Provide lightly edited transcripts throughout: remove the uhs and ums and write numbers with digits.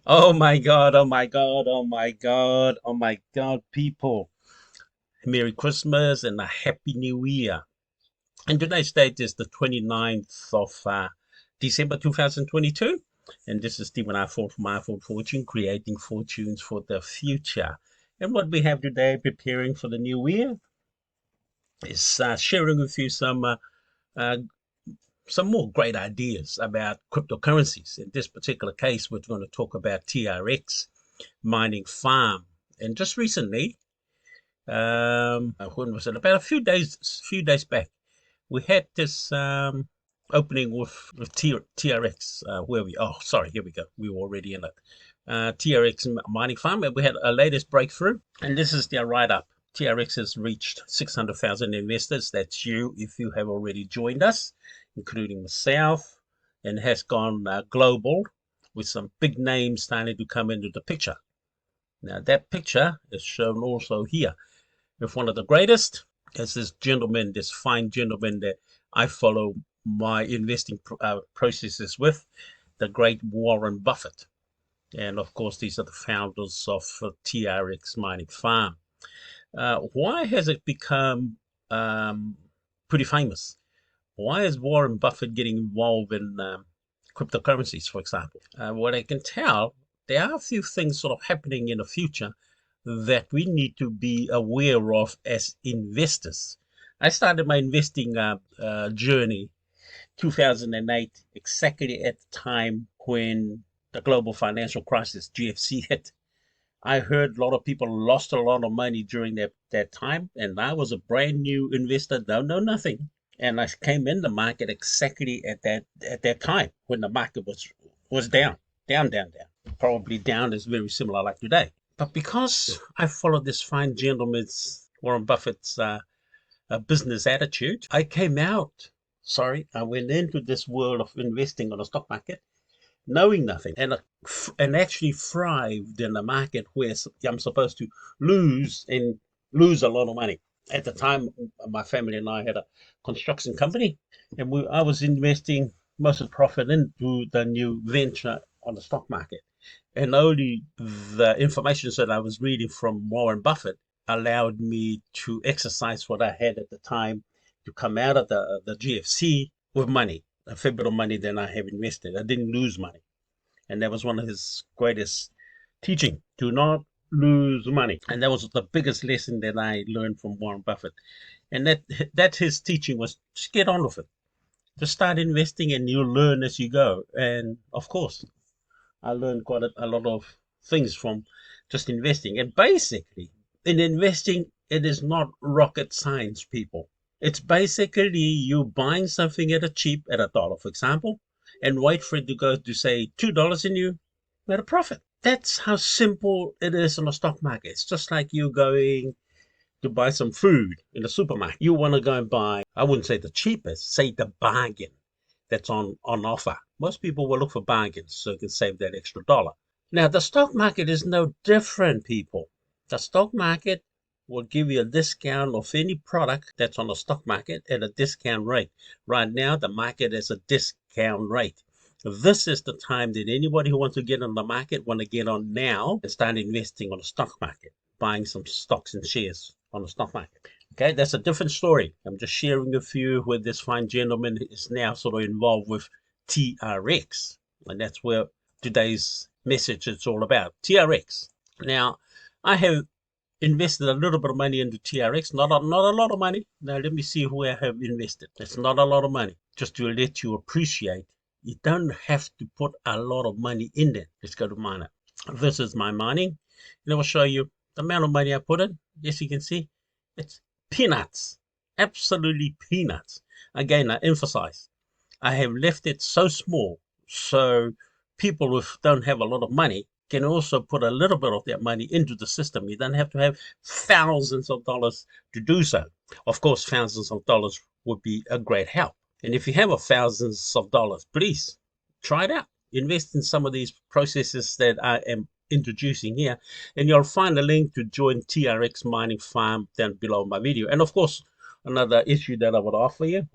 Oh my God, oh my God, oh my God, oh my God, people. Merry Christmas and a Happy New Year. And today's date is the 29th of December 2022. And this is Stephen I Fought for My Fortune, creating fortunes for the future. And what we have today, preparing for the new year, is sharing with you uh, some more great ideas about cryptocurrencies. In this particular case, we're going to talk about TRX Mining Farm. And just recently, when was it? About a few days back, we had this opening with TRX. Where we? Oh, sorry, here we go. We were already in it. TRX Mining Farm, and we had a latest breakthrough, and this is their write-up. TRX has reached 600,000 investors. That's you if you have already joined us, including myself, and has gone global with some big names starting to come into the picture. Now, that picture is shown also here with one of the greatest. As this gentleman, this fine gentleman that I follow my investing processes with, the great Warren Buffett. And of course, these are the founders of TRX Mining Farm. Why has it become pretty famous? Why is Warren Buffett getting involved in cryptocurrencies, for example? What I can tell, there are a few things sort of happening in the future that we need to be aware of as investors. I started my investing journey 2008, exactly at the time when the global financial crisis, GFC, hit. I heard a lot of people lost a lot of money during that time, and I was a brand new investor, don't know nothing. And I came in the market exactly at that time when the market was down, down, down, down. Probably down is very similar like today. But because I followed this fine gentleman's Warren Buffett's business attitude, I came out. Sorry, I went into this world of investing on the stock market knowing nothing, and actually thrived in a market where I'm supposed to lose and lose a lot of money. At the time, my family and I had a construction company, and I was investing most of the profit into the new venture on the stock market. And only the information that I was reading from Warren Buffett allowed me to exercise what I had at the time to come out of the GFC with money, a fair bit of money than I have invested. I didn't lose money. And that was one of his greatest teaching. Do not lose money. And that was the biggest lesson that I learned from Warren Buffett. And that his teaching was just get on with it. Just start investing and you'll learn as you go. And of course, I learned quite a lot of things from just investing. And basically, in investing, it is not rocket science, people. It's basically you buying something at a dollar, for example, and wait for it to go to say $2 and you made a profit. That's how simple it is on the stock market. It's just like you going to buy some food in the supermarket. You want to go and buy, I wouldn't say the cheapest, say the bargain that's on offer. Most people will look for bargains so you can save that extra dollar. Now, the stock market is no different, people. The stock market will give you a discount of any product that's on the stock market at a discount rate. Right now, the market is a discount rate. This is the time that anybody who wants to get on the market want to get on now and start investing on the stock market, buying some stocks and shares on the stock market. Okay, that's a different story. I'm just sharing with you where this fine gentleman is now sort of involved with TRX. And that's where today's message is all about. TRX. Now, I have invested a little bit of money into TRX, not a lot of money. Now, let me see where I have invested. It's not a lot of money, just to let you appreciate. You don't have to put a lot of money in there. Let's go to miner. This is my mining, and I will show you the amount of money I put in. Yes, you can see it's peanuts, absolutely peanuts. Again, I emphasize, I have left it so small so people who don't have a lot of money can also put a little bit of their money into the system. You don't have to have thousands of dollars to do so. Of course, thousands of dollars would be a great help. And if you have thousands of dollars, please try it out. Invest in some of these processes that I am introducing here, and you'll find a link to join TRX Mining Farm down below my video. And of course, another issue that I would offer you,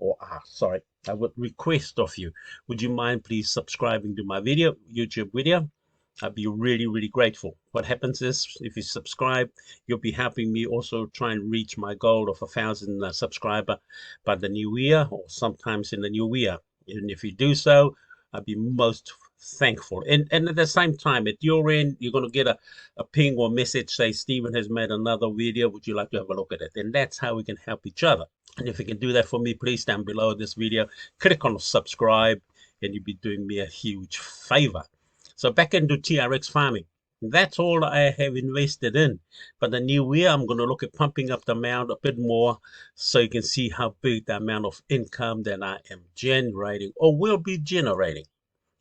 I would request of you, would you mind please subscribing to my YouTube video, I'd be really grateful. What happens is, if you subscribe, you'll be helping me also try and reach my goal of 1,000 subscriber by the new year, or sometimes in the new year. And if you do so, I'd be most thankful. And at the same time, at your end, you're going to get a ping or message say, Stephen has made another video. Would you like to have a look at it? And that's how we can help each other. And if you can do that for me, please down below this video, click on subscribe, and you'll be doing me a huge favor. So back into TRX farming. That's all I have invested in. But the new year, I'm going to look at pumping up the amount a bit more so you can see how big the amount of income that I am generating or will be generating.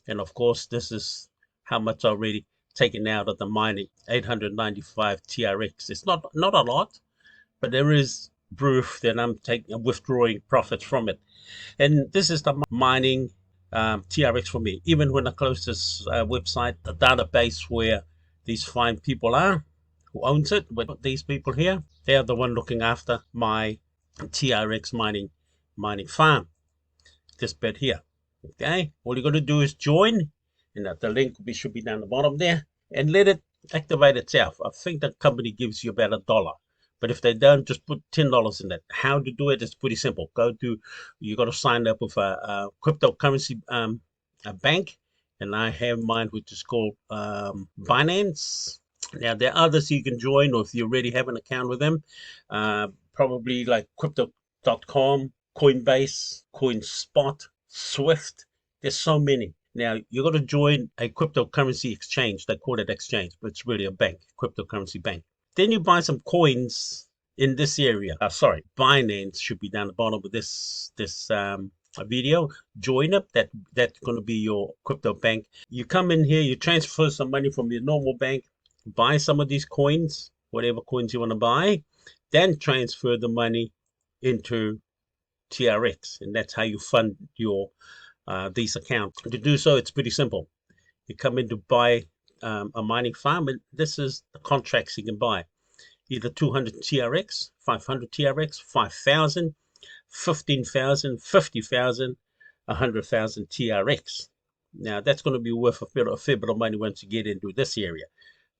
And of course, this is how much already taken out of the mining, 895 TRX. It's not a lot, but there is proof that I'm withdrawing profits from it. And this is the mining TRX for me. Even when I close this website, the database where these fine people are, who owns it, with these people here, they are the one looking after my TRX mining farm. This bit here. Okay, all you're going to do is join, and the link should be down the bottom there, and let it activate itself. I think the company gives you about $1. But if they don't, just put $10 in it. How to do it is pretty simple. You got to sign up with a cryptocurrency a bank, and I have mine, which is called Binance. Now there are others you can join, or if you already have an account with them, probably like crypto.com, Coinbase, CoinSpot, Swift. There's so many. Now you got to join a cryptocurrency exchange. They call it exchange, but it's really a bank, cryptocurrency bank. Then you buy some coins in this area. Sorry, Binance should be down the bottom of this video. Join up. That's going to be your crypto bank. You come in here, you transfer some money from your normal bank, buy some of these coins, whatever coins you want to buy, then transfer the money into TRX, and that's how you fund your these accounts. To do so, it's pretty simple. You come in to buy a mining farm, and this is the contracts you can buy. Either 200 TRX, 500 TRX, 5,000, 15,000, 50,000, 100,000 TRX. Now that's going to be worth a fair bit of money once you get into this area.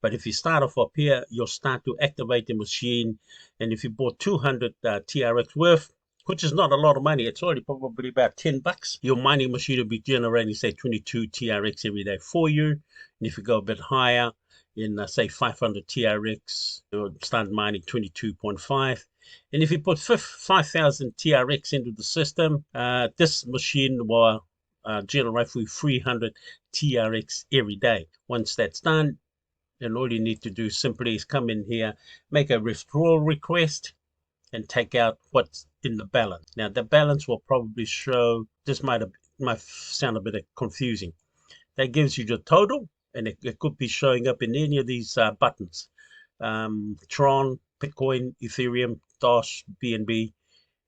But if you start off up here, you'll start to activate the machine. And if you bought 200 TRX worth, which is not a lot of money, it's already probably about $10, your mining machine will be generating, say, 22 TRX every day for you. And if you go a bit higher, in say 500 TRX, you'll start mining 22.5. And if you put 5,000 TRX into the system, this machine will generate for you 300 TRX every day. Once that's done, then all you need to do simply is come in here, make a withdrawal request, and take out what's in the balance. Now the balance will probably show, this might sound a bit confusing. That gives you the total, and it could be showing up in any of these buttons. Tron, Bitcoin, Ethereum, Dosh, BNB,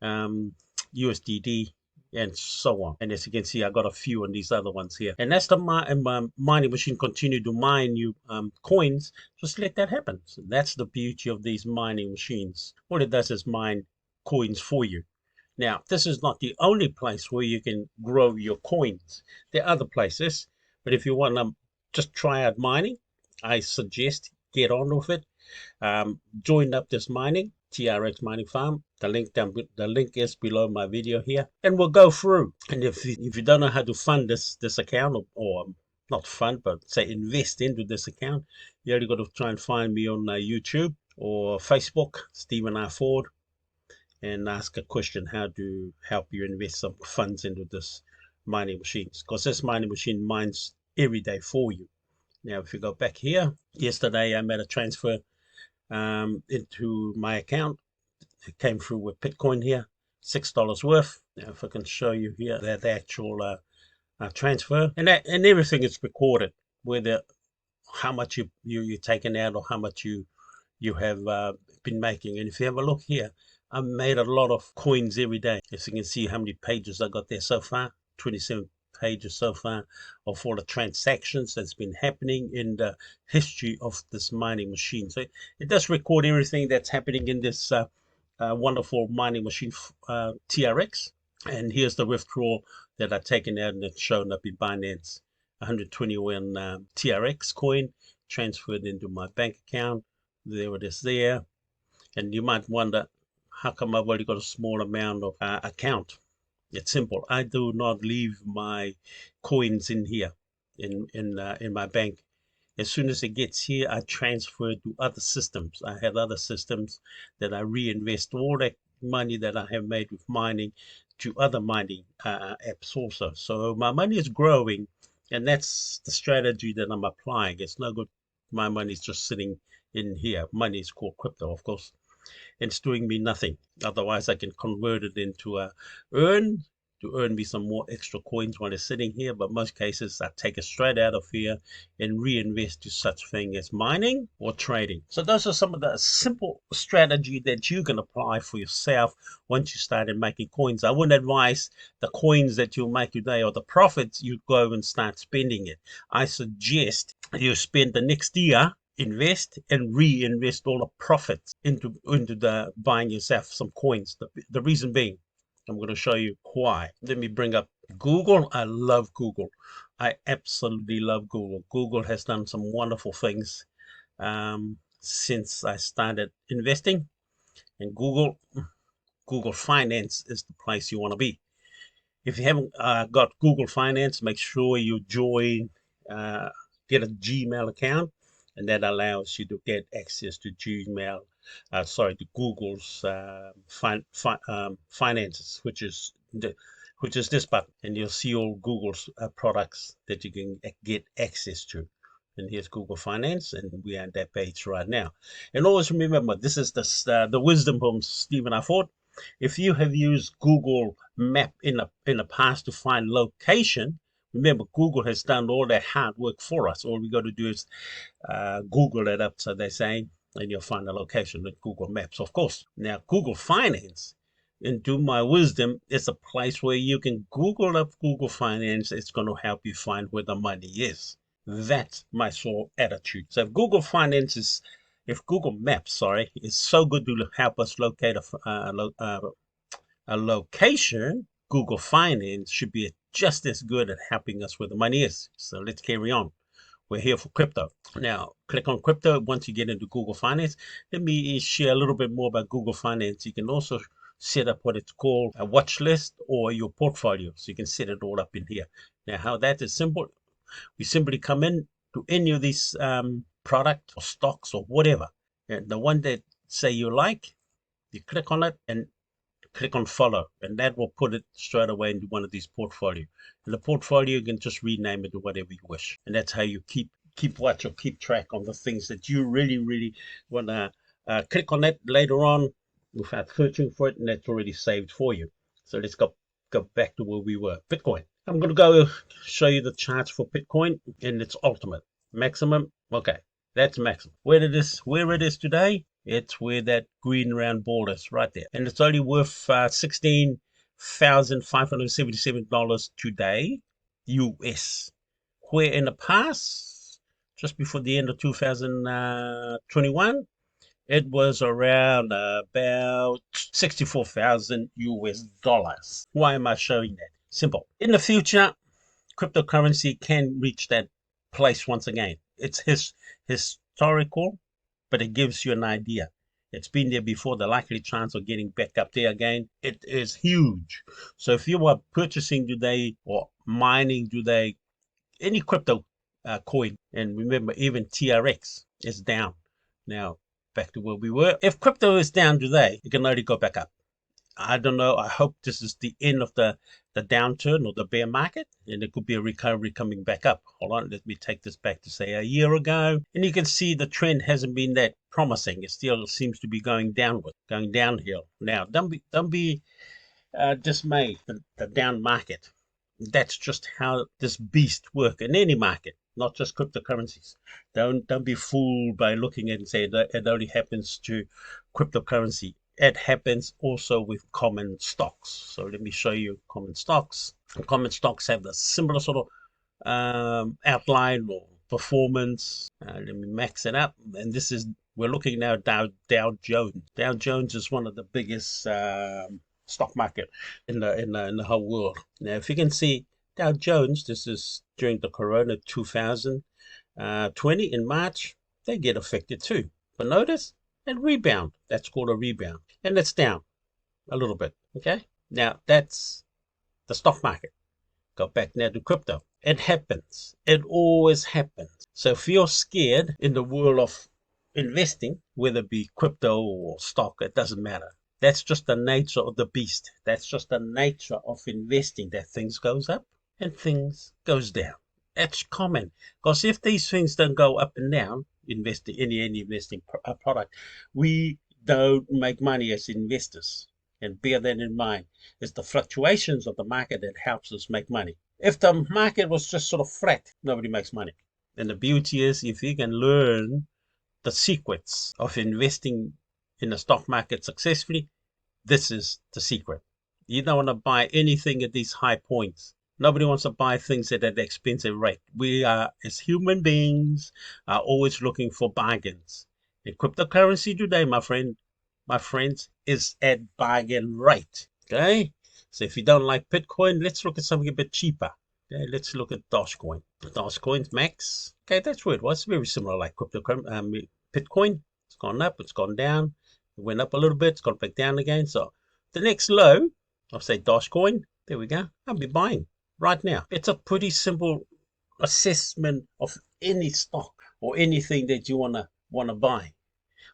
USDD, and so on. And as you can see, I got a few on these other ones here. And as the mining machine continue to mine you coins, just let that happen. So that's the beauty of these mining machines. What it does is mine coins for you. Now, this is not the only place where you can grow your coins. There are other places, but if you want to just try out mining, I suggest get on with it. Join up this mining, TRX Mining Farm. The link is below my video here, and we'll go through. And if you don't know how to fund this account, or not fund, but say invest into this account, you only got to try and find me on YouTube or Facebook, Stephen R. Ford, and ask a question how to help you invest some funds into this mining machines, because this mining machine mines every day for you. Now, if you go back here, yesterday I made a transfer into my account. It came through with Bitcoin here, $6 worth. Now, if I can show you here, the actual transfer, and everything is recorded, whether how much you're taking out or how much you have been making. And if you have a look here, I've made a lot of coins every day. As you can see how many pages I got there so far, 27 pages so far of all the transactions that's been happening in the history of this mining machine. So it does record everything that's happening in this wonderful mining machine TRX. And here's the withdrawal that I've taken out, and it's shown up in Binance 121 TRX coin transferred into my bank account. There it is there. And you might wonder, how come I've only got a small amount of account? It's simple. I do not leave my coins in here in my bank. As soon as it gets here, I transfer to other systems. I have other systems that I reinvest all that money that I have made with mining to other mining apps also. So my money is growing, and that's the strategy that I'm applying. It's no good my money is just sitting in here. Money is called crypto, of course. It's doing me nothing. Otherwise, I can convert it into a earn to earn me some more extra coins while it's sitting here. But most cases, I take it straight out of here and reinvest to such thing as mining or trading. So those are some of the simple strategy that you can apply for yourself once you started making coins. I wouldn't advise the coins that you make today or the profits you go and start spending it. I suggest you spend the next year invest and reinvest all the profits into the buying yourself some coins. The reason being, I'm going to show you why. Let me bring up Google. I love Google. I absolutely love Google. Google has done some wonderful things since I started investing. And Google Finance is the place you want to be. If you haven't got Google Finance, make sure you join, get a Gmail account, and that allows you to get access to Gmail, to Google's finances, which is this button, and you'll see all Google's products that you can get access to. And here's Google Finance, and we are on that page right now. And always remember, this is the wisdom from Stephen R. Ford. If you have used Google Map in the past to find location, remember Google has done all that hard work for us. All we got to do is Google it up, so they say, and you'll find the location with Google Maps, of course. Now, Google Finance, into my wisdom, is a place where you can Google up Google Finance. It's going to help you find where the money is. That's my sole attitude. So if Google Maps, is so good to help us locate a location, Google Finance should be just as good at helping us where the money is. So let's carry on. We're here for crypto. Now, click on crypto. Once you get into Google Finance, let me share a little bit more about Google Finance. You can also set up what it's called a watch list or your portfolio. So you can set it all up in here. Now, how that is simple. We simply come in to any of these products or stocks or whatever. And the one that say you like, you click on it and click on follow, and that will put it straight away into one of these portfolio. And the portfolio, you can just rename it to whatever you wish. And that's how you keep watch or keep track of the things that you really want to click on that later on without searching for it, and that's already saved for you. So let's go back to where we were. Bitcoin. I'm going to go show you the charts for Bitcoin in its ultimate. Maximum, okay, that's maximum. Where it is today, it's where that green round ball is, right there. And it's only worth $16,577 today, US. Where in the past, just before the end of 2021, it was around about 64,000 US dollars. Why am I showing that? Simple. In the future, cryptocurrency can reach that place once again. It's historical, but it gives you an idea. It's been there before. The likely chance of getting back up there again, it is huge. So if you are purchasing today or mining today, any crypto coin, and remember, even TRX is down. Now, back to where we were. If crypto is down today, it can only go back up. I don't know. I hope this is the end of the downturn or the bear market, and it could be a recovery coming back up. Hold on, let me take this back to say a year ago, and you can see the trend hasn't been that promising. It still seems to be going downward, going downhill. Now, don't be dismayed. The down market. That's just how this beast works in any market, not just cryptocurrencies. Don't be fooled by looking at it and say that it only happens to cryptocurrency. It happens also with common stocks. So let me show you common stocks. Common stocks have the similar sort of outline or performance. Let me max it up. And we're looking now at Dow Jones. Dow Jones is one of the biggest stock market in the whole world. Now, if you can see, Dow Jones, this is during the Corona 2020 in March, they get affected too. But notice, and rebound. That's called a rebound. And it's down a little bit, okay? Now, that's the stock market. Go back now to crypto. It happens. It always happens. So if you're scared in the world of investing, whether it be crypto or stock, it doesn't matter. That's just the nature of the beast. That's just the nature of investing, that things goes up and things goes down. That's common. Because if these things don't go up and down, investing any investing product, we don't make money as investors. And bear that in mind. It's the fluctuations of the market that helps us make money. If the market was just sort of flat, nobody makes money. And the beauty is, if you can learn the secrets of investing in the stock market successfully, this is the secret. You don't want to buy anything at these high points. Nobody wants to buy things at an expensive rate. We are, as human beings, are always looking for bargains. And cryptocurrency today, my friends, is at bargain rate. Okay? So if you don't like Bitcoin, let's look at something a bit cheaper. Okay, let's look at Dogecoin. Dogecoin's max. Okay, that's where it was. Very similar like Bitcoin. It's gone up, it's gone down. It went up a little bit, it's gone back down again. So the next low, I'll say Dogecoin. There we go. I'll be buying right now. It's a pretty simple assessment of any stock or anything that you wanna buy.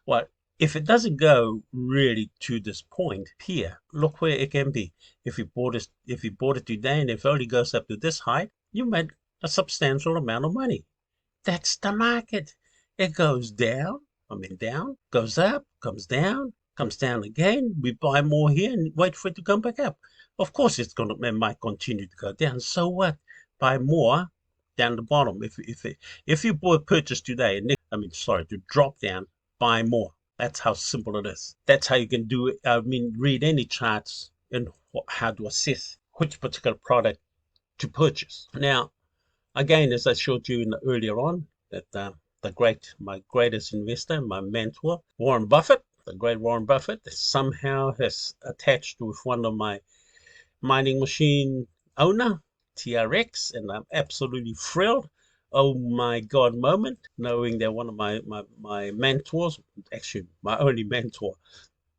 Well, if it doesn't go really to this point here, look where it can be. If you bought it today and if it only goes up to this height, you made a substantial amount of money. That's the market. It goes down, goes up, comes down again. We buy more here and wait for it to come back up. Of course, it might continue to go down. So what? Buy more down the bottom. If you purchase today, to drop down, buy more. That's how simple it is. That's how you can do it. Read any charts and how to assess which particular product to purchase. Now, again, as I showed you earlier on, that my greatest investor, my mentor, Warren Buffett, the great Warren Buffett, somehow has attached with one of my mining machine owner, TRX, and I'm absolutely thrilled. Oh my God moment, knowing that one of my mentors, actually my only mentor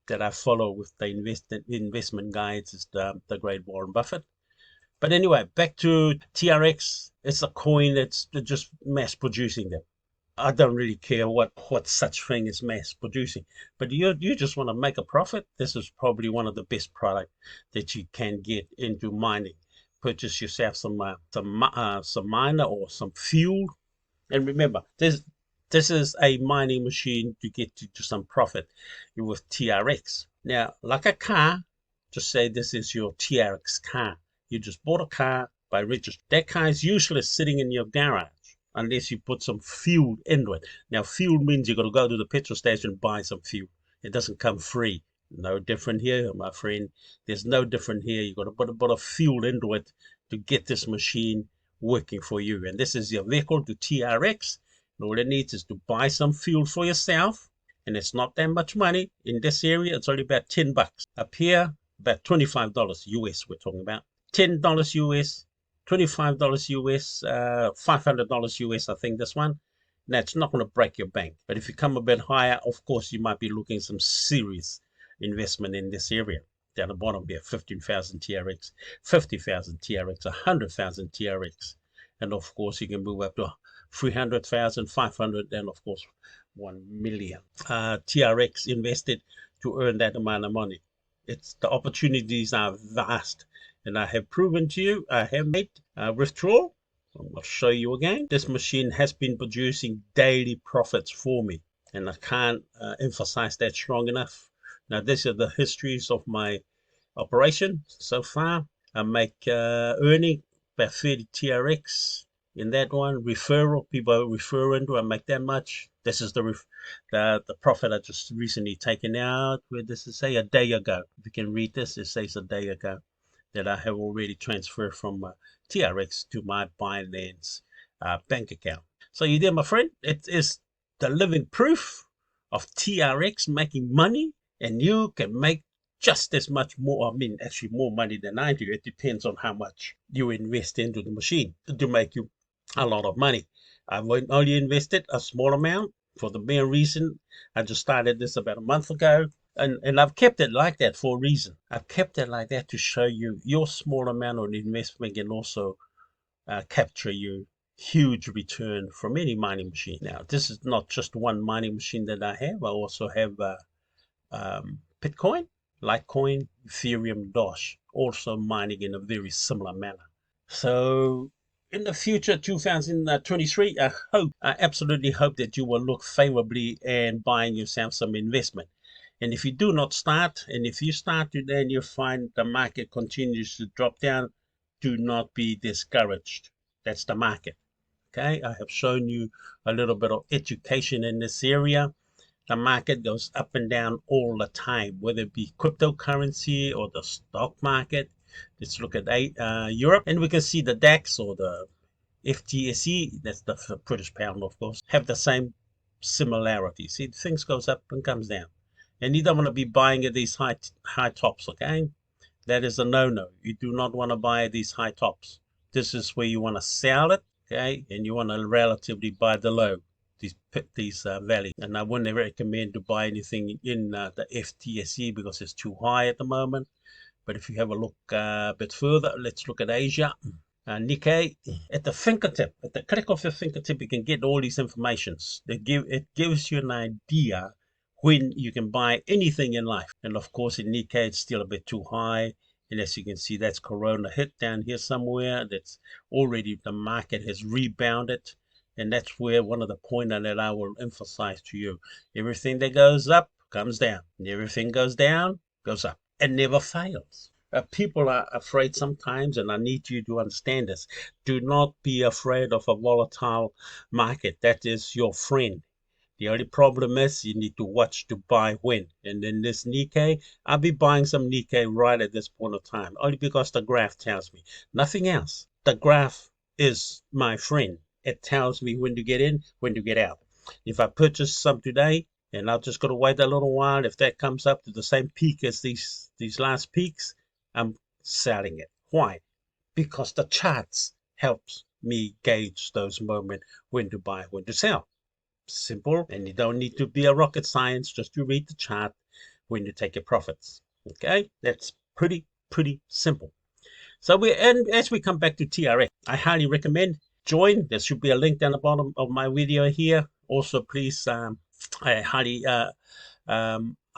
that I follow with the investment guides is the great Warren Buffett. But anyway, back to TRX. It's a coin that's just mass producing them. I don't really care what such thing is mass producing, but you just want to make a profit. This is probably one of the best product that you can get into mining. Purchase yourself some miner or some fuel, and remember, this is a mining machine to get to some profit with TRX. Now, like a car, just say this is your TRX car. You just bought a car by register. That car is useless sitting in your garage unless you put some fuel into it. Now, fuel means you got to go to the petrol station and buy some fuel. It doesn't come free. No different here, my friend. There's no different here. You got to put a bit of fuel into it to get this machine working for you. And this is your vehicle to TRX. And all it needs is to buy some fuel for yourself. And it's not that much money. In this area, it's only about $10. Up here, about $25 US we're talking about. $10 US, $25 US, $500 US, I think this one. That's not going to break your bank. But if you come a bit higher, of course, you might be looking at some serious investment in this area. Down the bottom here, 15,000 TRX, 50,000 TRX, 100,000 TRX. And of course, you can move up to 300,000, 500, and of course, 1 million. TRX invested to earn that amount of money. The opportunities are vast. And I have proven to you, I have made withdrawal. I'll show you again. This machine has been producing daily profits for me. And I can't emphasize that strong enough. Now, these are the histories of my operation so far. I make earning about 30 TRX in that one. Referral, people refer into, I make that much. This is the profit I just recently taken out. Where does it say? A day ago. If you can read this, it says a day ago that I have already transferred from TRX to my Binance bank account. So you there, my friend. It is the living proof of TRX making money, and you can make just as much more, I mean, actually more money than I do. It depends on how much you invest into the machine to make you a lot of money. I've only invested a small amount for the mere reason I just started this about a month ago. And I've kept it like that for a reason. I've kept it like that to show you your small amount of investment can also capture you huge return from any mining machine. Now, this is not just one mining machine that I have. I also have Bitcoin, Litecoin, Ethereum, Doge, also mining in a very similar manner. So in the future, 2023, I absolutely hope that you will look favorably and buying yourself some investment. And if you do not start, and if you start today and you find the market continues to drop down, do not be discouraged. That's the market. Okay, I have shown you a little bit of education in this area. The market goes up and down all the time, whether it be cryptocurrency or the stock market. Let's look at Europe, and we can see the DAX or the FTSE, that's the British pound, of course, have the same similarity. See, things goes up and comes down, and you don't want to be buying at these high tops. Okay, that is a no-no. You do not want to buy at these high tops. This is where you want to sell it, okay, and you want to relatively buy the low. These values, and I wouldn't recommend to buy anything in the FTSE because it's too high at the moment. But if you have a look a bit further, let's look at Asia. Nikkei, at the fingertip, at the click of your fingertip, you can get all these informations. It gives you an idea when you can buy anything in life. And of course, in Nikkei, it's still a bit too high. And as you can see, that's Corona hit down here somewhere. That's already the market has rebounded. And that's where one of the points that I will emphasize to you. Everything that goes up comes down. And everything goes down goes up. It never fails. People are afraid sometimes, and I need you to understand this. Do not be afraid of a volatile market. That is your friend. The only problem is you need to watch to buy when. And in this Nikkei, I'll be buying some Nikkei right at this point of time, only because the graph tells me. Nothing else. The graph is my friend. It tells me when to get in, when to get out. If I purchase some today, and I'll just got to wait a little while, if that comes up to the same peak as these last peaks, I'm selling it. Why? Because the charts helps me gauge those moments when to buy, when to sell. Simple, and you don't need to be a rocket science, just to read the chart when you take your profits. Okay, that's pretty simple. So as we come back to TRX, I highly recommend join. There should be a link down the bottom of my video here. Also, please, I highly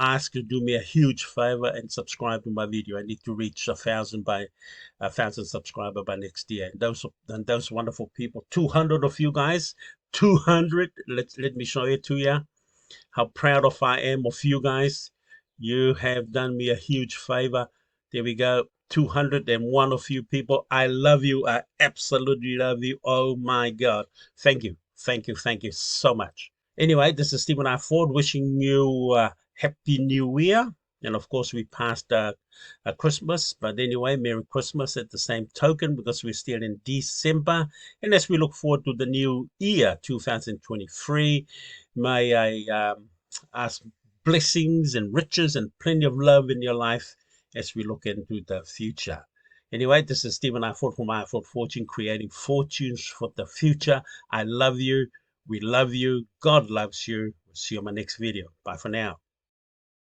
ask you to do me a huge favor and subscribe to my video. I need to reach 1,000 subscriber by next year. And those wonderful people, 200 of you guys, 200. Let me show it to you how proud of I am of you guys. You have done me a huge favor. There we go. 201 of you people. I love you. I absolutely love you. Oh my God. Thank you. Thank you. Thank you so much. Anyway, this is Stephen R. Ford wishing you Happy New Year. And of course, we passed Christmas. But anyway, Merry Christmas at the same token, because we're still in December. And as we look forward to the new year, 2023, may I ask blessings and riches and plenty of love in your life as we look into the future. Anyway, this is Stephen I. Ford from I. Ford Fortune, creating fortunes for the future. I love you. We love you. God loves you. See you on my next video. Bye for now.